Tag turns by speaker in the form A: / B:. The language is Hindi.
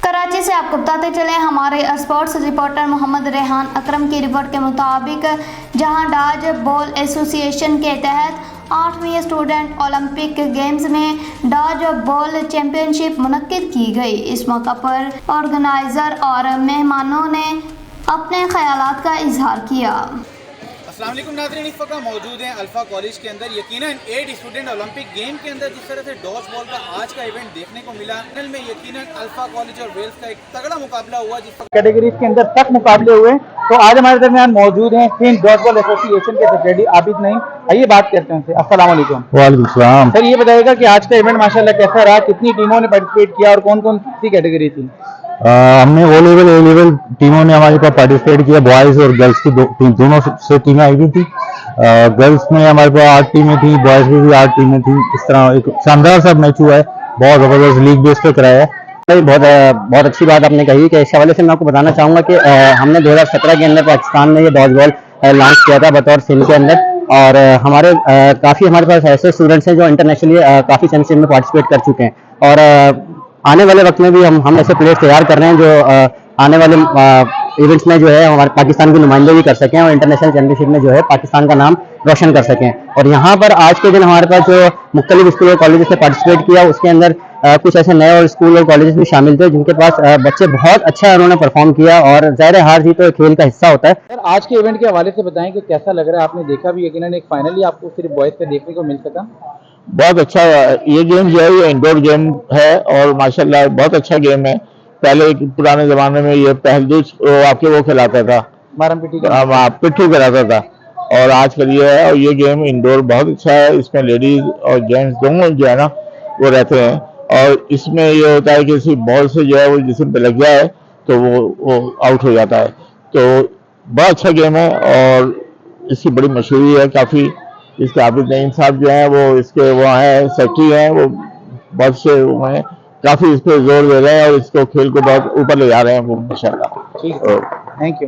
A: कराची से आपको बताते चले हमारे स्पोर्ट्स रिपोर्टर मोहम्मद रेहान अकरम की रिपोर्ट के मुताबिक जहां डॉज बॉल एसोसिएशन के तहत 8वीं स्टूडेंट ओलंपिक गेम्स में डॉज बॉल चैंपियनशिप मुनक्किद की गई। इस मौका पर ऑर्गेनाइज़र और मेहमानों ने अपने ख्यालात का इजहार किया।
B: अस्सलाम वालेकुम नाज़रीन, इस वक्त मौजूद हैं अल्फ़ा कॉलेज के अंदर। यकीनन 8 स्टूडेंट ओलंपिक गेम के अंदर जिस तरह से डॉज बॉल का आज का इवेंट देखने को मिला, फाइनल में यकीनन अल्फ़ा कॉलेज और वेल्स का एक तगड़ा मुकाबला हुआ जिस
C: कैटेगरीज के अंदर तक मुकाबले हुए। तो आज हमारे दरमियान मौजूद हैं सिंध डॉज बॉल एसोसिएशन के सेक्रेटरी आबिद नईम। आइए बात करते हैं उनसे। अस्सलाम वालेकुम।
D: वालेकुम सलाम।
C: सर, ये बताइएगा कि आज का इवेंट माशाल्लाह कैसा रहा, कितनी टीमों ने पार्टिसिपेट किया और कौन कौन सी कैटेगरी थी?
D: हमने ओ लेवल ए लेवल टीमों ने हमारे पास पार्टिसिपेट किया। बॉयज़ और गर्ल्स की दोनों से टीमें आई हुई थी। गर्ल्स में हमारे पास 8 टीमें थी, बॉयज़ में भी 8 टीमें थी। इस तरह एक शानदार सा मैच हुआ है, बहुत ज़बरदस्त लीग बेस पे कराया है।
E: बहुत अच्छी बात आपने कही कि इस हवाले से मैं आपको बताना चाहूँगा कि हमने 2017 के अंदर पाकिस्तान में ये डॉज बॉल लॉन्च किया था बतौर सिंध के अंदर, और काफ़ी हमारे पास ऐसे स्टूडेंट्स हैं जो इंटरनेशनली काफ़ी चैंपियनशिप में पार्टिसिपेट कर चुके हैं। और आने वाले वक्त में भी हम ऐसे प्लेयर्स तैयार कर रहे हैं जो आने वाले इवेंट्स में जो है हमारे पाकिस्तान की नुमाइंदगी कर सकें और इंटरनेशनल चैंपियनशिप में जो है पाकिस्तान का नाम रोशन कर सकें। और यहाँ पर आज के दिन हमारे पास जो मुख्तलिफ स्कूल और कॉलेजेस ने पार्टिसिपेट किया, उसके अंदर कुछ ऐसे नए और स्कूल और कॉलेजेस भी शामिल थे जिनके पास बच्चे बहुत अच्छा उन्होंने परफॉर्म किया। और ज़ाहिर हार जीत तो खेल का हिस्सा होता है।
C: सर, आज के इवेंट के हवाले से बताएं कि कैसा लग रहा है? आपने देखा भी यकीनन एक फाइनली आपको सिर्फ बॉयज़ का देखने को मिल सका।
D: बहुत अच्छा ये गेम जो है ये इंडोर गेम है और माशाल्लाह बहुत अच्छा गेम है। पहले पुराने जमाने में ये पहलदूज आपके वो खिलाता था,
C: मारम
D: पिट्ठू खिलाता था, और आजकल ये है। और ये गेम इंडोर बहुत अच्छा है। इसमें लेडीज और जेंट्स दोनों जो है ना वो रहते हैं। और इसमें ये होता है कि सिर्फ बॉल से जो है वो जिस्म पे लग जाए तो वो आउट हो जाता है। तो बहुत अच्छा गेम है और इसकी बड़ी मशहूरी है काफ़ी। इसके आबिद नईम साहब जो हैं वो इसके वो हैं सेक्रेटरी हैं, वो बहुत से वो हैं, काफ़ी इस पर जोर दे रहे हैं और इसको खेल को बहुत ऊपर ले जा रहे हैं वो माशाल्लाह।
C: ठीक है, थैंक यू।